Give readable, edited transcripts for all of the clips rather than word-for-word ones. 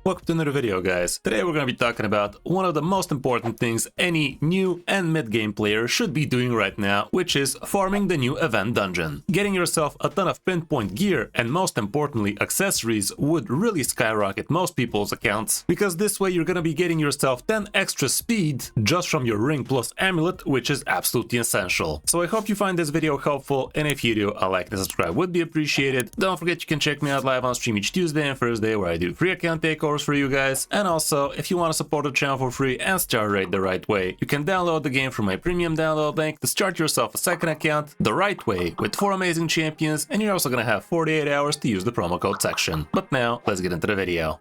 Welcome to another video, guys. Today we're going to be talking about one of the most important things any new and mid-game player should be doing right now, which is farming the new event dungeon. Getting yourself a ton of pinpoint gear and most importantly accessories would really skyrocket most people's accounts, because this way you're going to be getting yourself 10 extra speed just from your ring plus amulet, which is absolutely essential. So I hope you find this video helpful, and if you do, a like and subscribe would be appreciated. Don't forget you can check me out live on stream each Tuesday and Thursday where I do free account takeovers for you guys. And also, if you want to support the channel for free and start rate the right way, you can download the game from my premium download link to start yourself a second account the right way with 4 amazing champions, and you're also gonna have 48 hours to use the promo code section. But now, let's get into the video.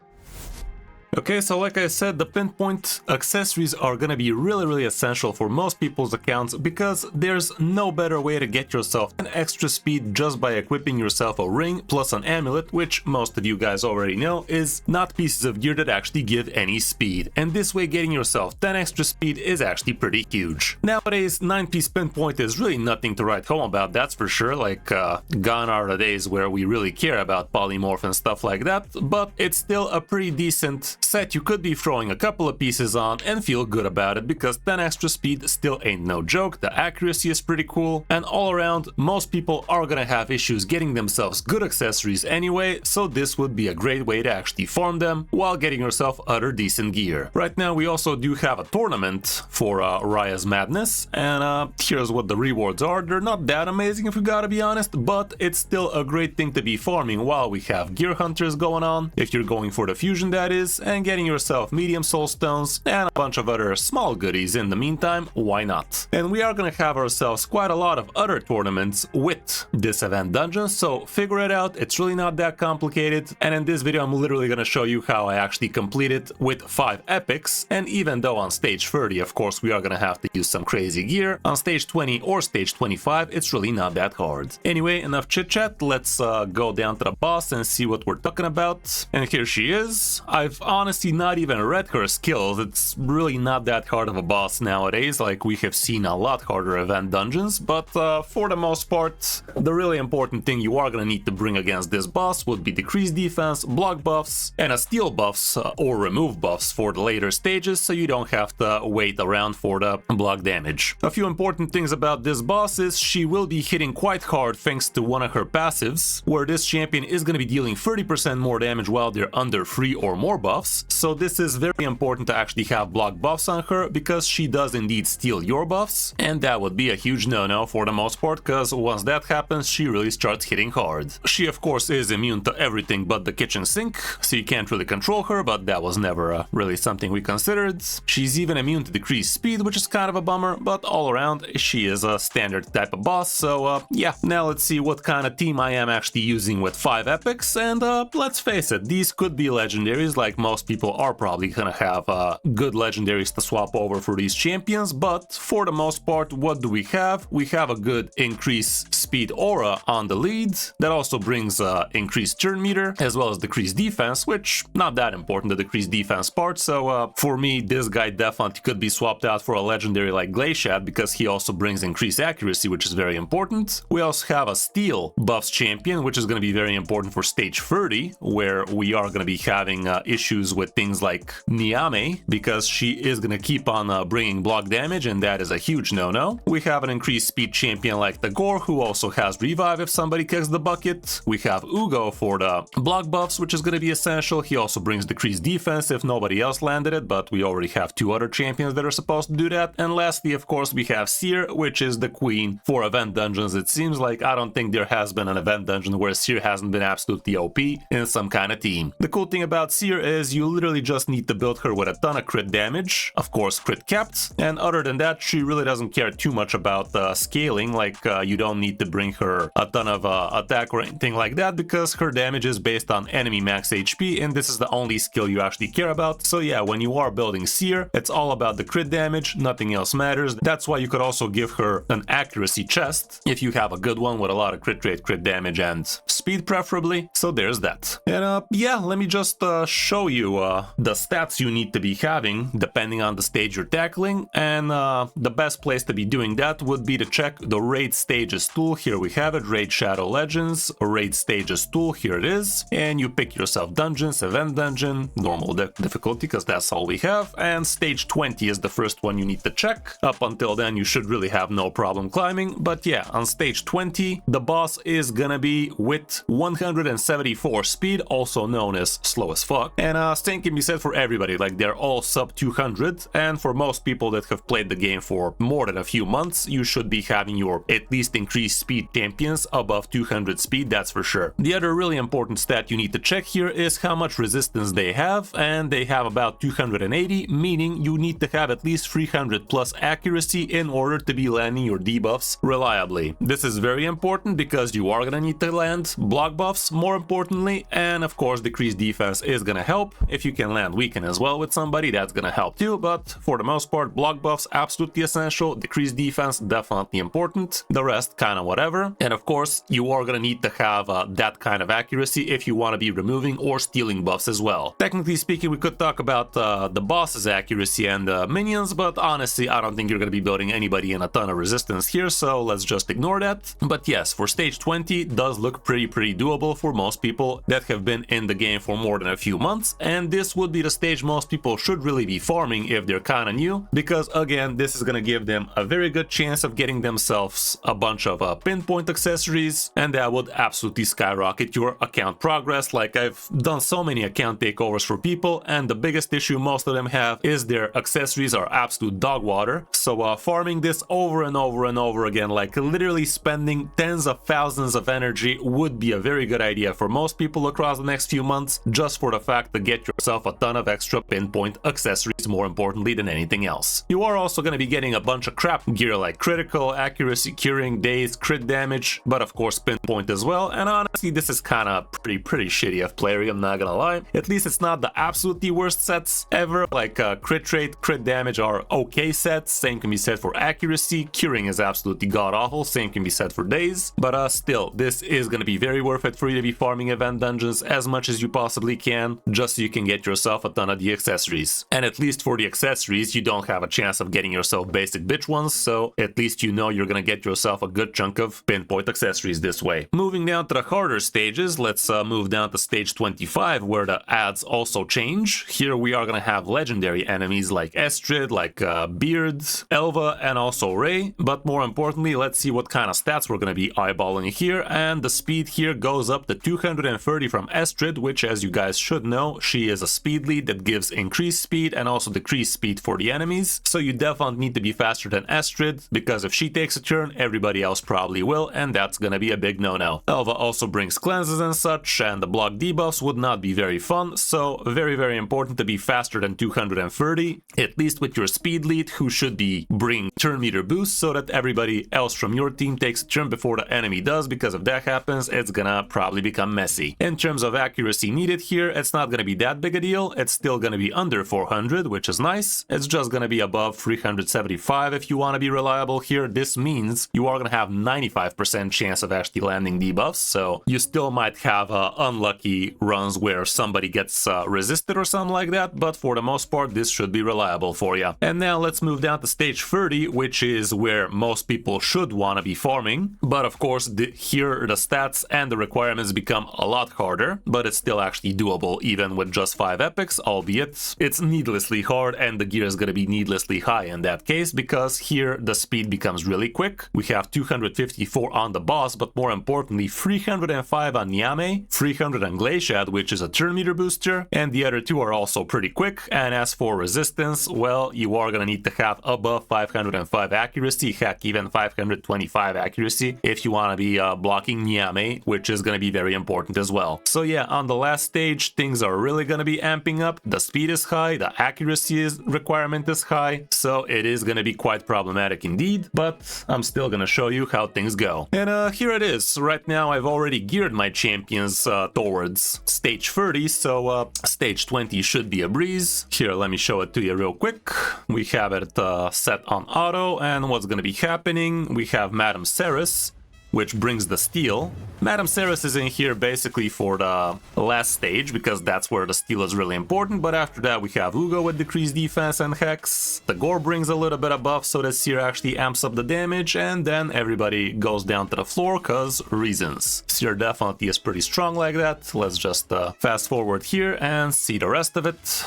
Okay, so like I said, the pinpoint accessories are gonna be really essential for most people's accounts, because there's no better way to get yourself an extra speed just by equipping yourself a ring plus an amulet, which most of you guys already know is not pieces of gear that actually give any speed. And this way getting yourself 10 extra speed is actually pretty huge. Nowadays, 9-piece pinpoint is really nothing to write home about, that's for sure. Like, gone are the days where we really care about polymorph and stuff like that, but it's still a pretty decent set you could be throwing a couple of pieces on and feel good about it, because 10 extra speed still ain't no joke. The accuracy is pretty cool, and all around most people are gonna have issues getting themselves good accessories anyway, so this would be a great way to actually farm them while getting yourself other decent gear. Right now we also do have a tournament for Raya's Madness, and here's what the rewards are. They're not that amazing if we gotta be honest, but it's still a great thing to be farming while we have gear hunters going on, if you're going for the fusion that is, and getting yourself medium soul stones and a bunch of other small goodies in the meantime. Why not? And we are gonna have ourselves quite a lot of other tournaments with this event dungeon, so figure it out. It's really not that complicated, and in this video I'm literally gonna show you how I actually complete it with 5 epics. And even though on stage 30 of course we are gonna have to use some crazy gear, on stage 20 or stage 25 it's really not that hard. Anyway, enough chit chat, let's go down to the boss and see what we're talking about. And here she is. I've honestly not even read her skills. It's really not that hard of a boss nowadays, like we have seen a lot harder event dungeons, but for the most part the really important thing you are gonna need to bring against this boss would be decreased defense, block buffs, and a steal buffs or remove buffs for the later stages, so you don't have to wait around for the block damage. A few important things about this boss is she will be hitting quite hard thanks to one of her passives, where this champion is gonna be dealing 30% more damage while they're under 3 or more buffs. So this is very important to actually have block buffs on her, because she does indeed steal your buffs, and that would be a huge no-no for the most part, because once that happens she really starts hitting hard. She of course is immune to everything but the kitchen sink, so you can't really control her, but that was never really something we considered. She's even immune to decreased speed, which is kind of a bummer, but all around she is a standard type of boss. So yeah, now let's see what kind of team I am actually using with 5 epics, and let's face it, these could be legendaries. Like, most people are probably gonna have good legendaries to swap over for these champions, but for the most part what do we have? We have a good increased speed aura on the lead that also brings increased turn meter as well as decreased defense, which not that important, the decreased defense part. So for me this guy definitely could be swapped out for a legendary like Glaciad, because he also brings increased accuracy, which is very important. We also have a steal buffs champion, which is going to be very important for stage 30, where we are going to be having issues with things like Niame, because she is gonna keep on bringing block damage, and that is a huge no-no. We have an increased speed champion like the Gore, who also has revive if somebody kicks the bucket. We have Ugo for the block buffs, which is gonna be essential. He also brings decreased defense if nobody else landed it, but we already have 2 other champions that are supposed to do that. And lastly, of course, we have Seer, which is the queen for event dungeons. It seems like I don't think there has been an event dungeon where Seer hasn't been absolutely OP in some kind of team. The cool thing about Seer is you literally just need to build her with a ton of crit damage, of course crit capped, and other than that she really doesn't care too much about scaling. Like, you don't need to bring her a ton of attack or anything like that, because her damage is based on enemy max HP, and this is the only skill you actually care about. So yeah, when you are building Seer, it's all about the crit damage, nothing else matters. That's why you could also give her an accuracy chest if you have a good one with a lot of crit rate, crit damage, and speed preferably. So there's that. And yeah, let me just show you the stats you need to be having depending on the stage you're tackling, and the best place to be doing that would be to check the raid stages tool here we have it, Raid Shadow Legends, Raid Stages tool, here it is, and you pick yourself dungeons, event dungeon, normal difficulty, because that's all we have, and stage 20 is the first one you need to check. Up until then you should really have no problem climbing, but yeah, on stage 20 the boss is gonna be with 174 speed, also known as slow as fuck, and same can be said for everybody, like they're all sub 200, and for most people that have played the game for more than a few months, you should be having your at least increased speed champions above 200 speed, that's for sure. The other really important stat you need to check here is how much resistance they have, and they have about 280, meaning you need to have at least 300 plus accuracy in order to be landing your debuffs reliably. This is very important because you are gonna need to land block buffs more importantly, and of course decreased defense is gonna help. If you can land weaken as well with somebody, that's gonna help too, but for the most part block buffs absolutely essential, decreased defense definitely important, the rest kind of whatever. And of course you are gonna need to have that kind of accuracy if you want to be removing or stealing buffs as well. Technically speaking, we could talk about the boss's accuracy and minions, but honestly I don't think you're gonna be building anybody in a ton of resistance here, so let's just ignore that. But yes, for stage 20 does look pretty doable for most people that have been in the game for more than a few months, and this would be the stage most people should really be farming if they're kind of new, because again this is gonna give them a very good chance of getting themselves a bunch of pinpoint accessories, and that would absolutely skyrocket your account progress. Like I've done so many account takeovers for people, and the biggest issue most of them have is their accessories are absolute dog water. So farming this over and over again, like literally spending tens of thousands of energy, would be a very good idea for most people across the next few months, just for the fact to get yourself a ton of extra pinpoint accessories more importantly than anything else. You are also going to be getting a bunch of crap gear like critical, accuracy, curing, daze, crit damage, but of course pinpoint as well, and honestly this is kind of pretty shitty of player, I'm not gonna lie. At least it's not the absolutely worst sets ever, like crit rate, crit damage are okay sets, same can be said for accuracy, curing is absolutely god awful, same can be said for daze, but still this is gonna be very worth it for you to be farming event dungeons as much as you possibly can, just so you can get yourself a ton of the accessories. And at least for the accessories you don't have a chance of getting yourself basic bitch ones, so at least you know you're gonna get yourself a good chunk of pinpoint accessories this way. Moving down to the harder stages, let's move down to stage 25 where the ads also change. Here we are gonna have legendary enemies like Estrid, like Beard, Elva, and also Ray, but more importantly let's see what kind of stats we're gonna be eyeballing here, and the speed here goes up to 230 from Estrid, which as you guys should know, she is a speed lead that gives increased speed and also decreased speed for the enemies, so you definitely need to be faster than Estrid, because if she takes a turn everybody else probably will, and that's gonna be a big no-no. Elva also brings cleanses and such, and the block debuffs would not be very fun, so very important to be faster than 230, at least with your speed lead, who should be bringing turn meter boost so that everybody else from your team takes a turn before the enemy does, because if that happens it's gonna probably become messy. In terms of accuracy needed here, it's not gonna be that big a deal, it's still gonna be under 400, which is nice, it's just gonna be above 375 if you want to be reliable here. This means you are gonna have 95% chance of actually landing debuffs, so you still might have unlucky runs where somebody gets resisted or something like that, but for the most part this should be reliable for you. And now let's move down to stage 30, which is where most people should want to be farming, but of course here the stats and the requirements become a lot harder, but it's still actually doable even with just 5 epics, albeit it's needlessly hard and the gear is going to be needlessly high in that case, because here the speed becomes really quick. We have 254 on the boss, but more importantly 305 on Niame, 300 on Glaciad, which is a turn meter booster, and the other two are also pretty quick. And as for resistance, well, you are gonna need to have above 505 accuracy, heck even 525 accuracy if you want to be blocking Niame, which is gonna be very important as well. So yeah, on the last stage things are really gonna be amping up, the speed is high, the accuracy requirement is high, so it is gonna be quite problematic indeed, but I'm still gonna show you how things go. And here it is. Right now I've already geared my champions towards stage 30, so stage 20 should be a breeze. Here, let me show it to you real quick. We have it set on auto, and what's gonna be happening, we have Madame Ceres, which brings the steal. Madame Ceres is in here basically for the last stage, because that's where the steal is really important, but after that we have Ugo with decreased defense and Hex. The Gore brings a little bit of buff so that Seer actually amps up the damage, and then everybody goes down to the floor, cause reasons. Seer definitely is pretty strong like that. Let's just fast forward here and see the rest of it.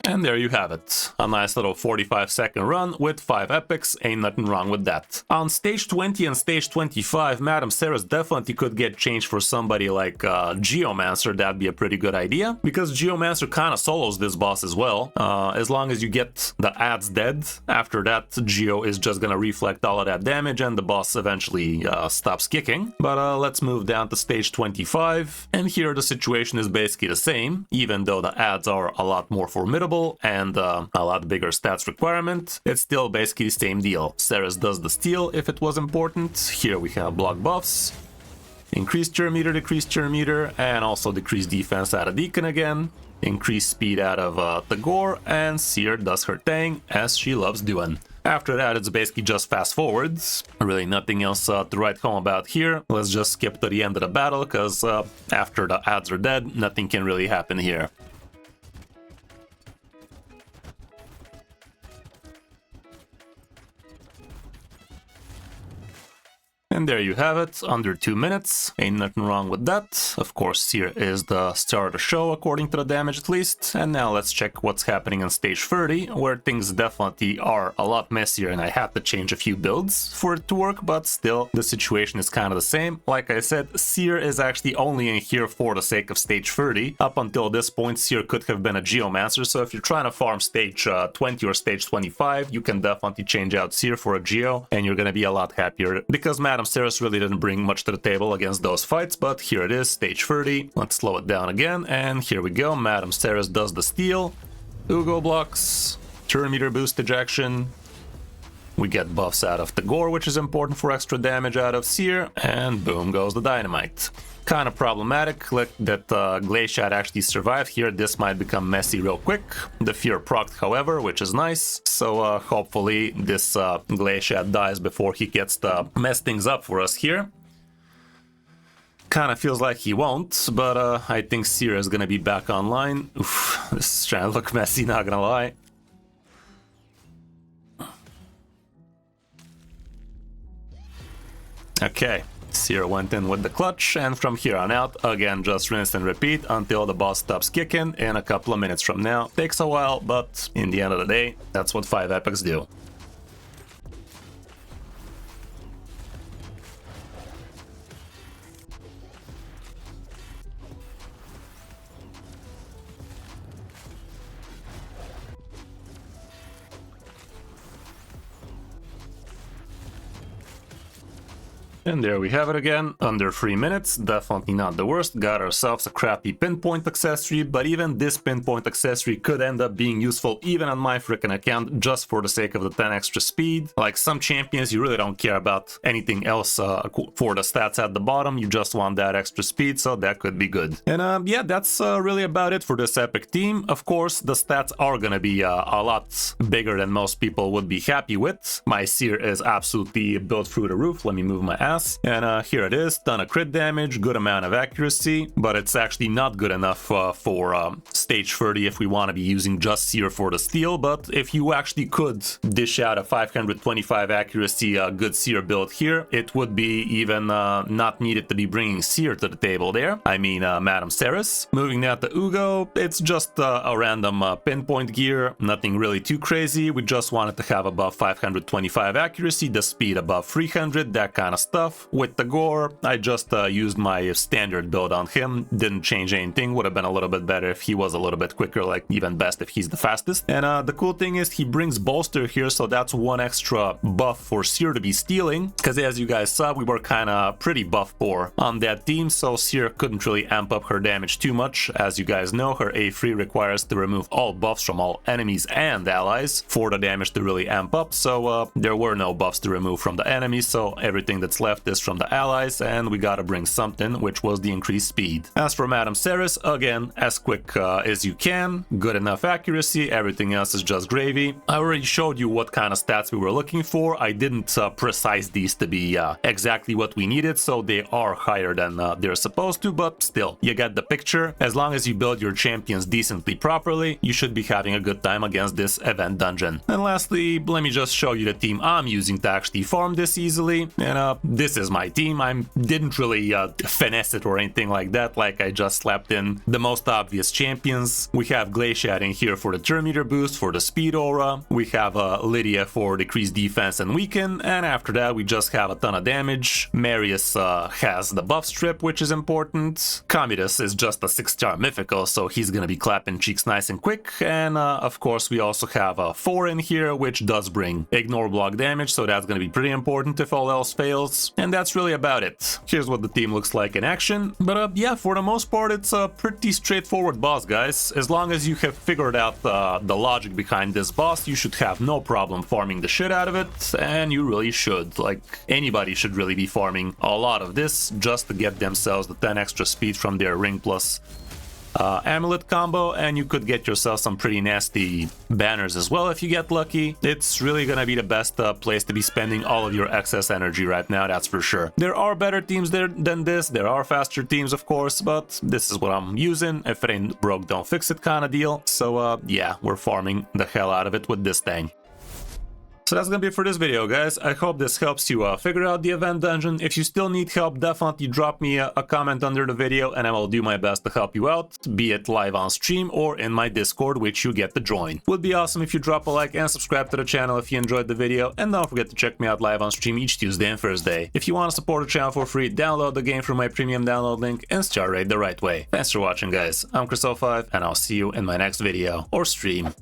And there you have it. A nice little 45-second run with 5 epics, ain't nothing wrong with that. On stage 20 and stage 25, Madame Ceres definitely could get changed for somebody like Geomancer. That'd be a pretty good idea, because Geomancer kind of solos this boss as well. As long as you get the ads dead, after that Geo is just gonna reflect all of that damage and the boss eventually stops kicking. But let's move down to stage 25, and here the situation is basically the same, even though the ads are a lot more formidable and a lot bigger stats requirement. It's still basically the same deal. Ceres does the steal if it was important. Here we have block buffs, increased turn meter, decreased turn meter, and also decreased defense out of Deacon again, increased speed out of the Gore, and Seer does her thing as she loves doing. After that, it's basically just fast forwards. Really nothing else to write home about here. Let's just skip to the end of the battle, because after the ads are dead, nothing can really happen here. And there you have it, under 2 minutes, ain't nothing wrong with that. Of course, Seer is the star of the show, according to the damage at least. And now let's check what's happening on stage 30, where things definitely are a lot messier, and I had to change a few builds for it to work, but still, the situation is kind of the same. Like I said, Seer is actually only in here for the sake of stage 30. Up until this point, Seer could have been a Geomancer, so if you're trying to farm stage 20 or stage 25, you can definitely change out Seer for a Geo, and you're gonna be a lot happier, because Madame Ceres really didn't bring much to the table against those fights, but here it is, stage 30. Let's slow it down again, and here we go. Madame Ceres does the steal. Ugo blocks, turn meter boostage action. We get buffs out of the Gore, which is important for extra damage out of Seer, and boom goes the dynamite. Kind of problematic that Glaciad actually survived here. This might become messy real quick. The Fear procced, however, which is nice. So hopefully this Glaciad dies before he gets to mess things up for us here. Kind of feels like he won't, but I think Seer is gonna be back online. Oof, this is trying to look messy, not gonna lie. Okay. Seer went in with the clutch, and from here on out, again, just rinse and repeat until the boss stops kicking in a couple of minutes from now. Takes a while, but in the end of the day, that's what 5 epics do. And there we have it again, under 3 minutes, definitely not the worst. Got ourselves a crappy pinpoint accessory, but even this pinpoint accessory could end up being useful even on my freaking account, just for the sake of the 10 extra speed. Like some champions, you really don't care about anything else for the stats at the bottom, you just want that extra speed, so that could be good. And yeah, that's really about it for this epic team. Of course, the stats are gonna be a lot bigger than most people would be happy with. My Seer is absolutely built through the roof. Let me move my ass. And here it is, ton of crit damage, good amount of accuracy, but it's actually not good enough for stage 30 if we want to be using just Seer for the steal. But if you actually could dish out a 525 accuracy good Seer build here, it would be even not needed to be bringing Seer to the table there. I mean Madame Ceres. Moving now to Ugo, it's just a random pinpoint gear, nothing really too crazy. We just wanted to have above 525 accuracy, the speed above 300, that kind of stuff. With the Gore, I just used my standard build on him, didn't change anything, would have been a little bit better if he was a little bit quicker, like even best if he's the fastest. And the cool thing is he brings bolster here, so that's one extra buff for Seer to be stealing, because as you guys saw, we were kind of pretty buff poor on that team, so Seer couldn't really amp up her damage too much. As you guys know, her A3 requires to remove all buffs from all enemies and allies for the damage to really amp up, so there were no buffs to remove from the enemies, so everything that's left left this from the allies, and we gotta bring something, which was the increased speed. As for Madame Ceres, again, as quick as you can, good enough accuracy, everything else is just gravy. I already showed you what kind of stats we were looking for. I didn't precise these to be exactly what we needed, so they are higher than they're supposed to, but still, you get the picture. As long as you build your champions decently properly, you should be having a good time against this event dungeon. And lastly, let me just show you the team I'm using to actually farm this easily. And this is my team. I didn't really finesse it or anything like that, like I just slapped in the most obvious champions. We have Glaciat in here for the turn meter boost, for the speed aura. We have Lydia for decreased defense and weaken, and after that we just have a ton of damage. Marius has the buff strip, which is important. Commodus is just a 6-star mythical, so he's gonna be clapping cheeks nice and quick. And of course we also have a 4 in here, which does bring ignore block damage, so that's gonna be pretty important if all else fails. And that's really about it. Here's what the team looks like in action. But yeah, for the most part it's a pretty straightforward boss, guys. As long as you have figured out the logic behind this boss, you should have no problem farming the shit out of it, and you really should. Like, anybody should really be farming a lot of this just to get themselves the 10 extra speed from their ring plus amulet combo, and you could get yourself some pretty nasty banners as well if you get lucky. It's really gonna be the best place to be spending all of your excess energy right now, that's for sure. There are better teams there than this, there are faster teams of course, but this is what I'm using. If it ain't broke, don't fix it kind of deal. So yeah, we're farming the hell out of it with this thing. So that's gonna be it for this video, guys. I hope this helps you figure out the event dungeon. If you still need help, definitely drop me a comment under the video and I will do my best to help you out, be it live on stream or in my Discord, which you get to join. Would be awesome if you drop a like and subscribe to the channel if you enjoyed the video, and don't forget to check me out live on stream each Tuesday and Thursday. If you want to support the channel for free, download the game through my premium download link and start rate the right way. Thanks for watching, guys. I'm Kris05, and I'll see you in my next video or stream.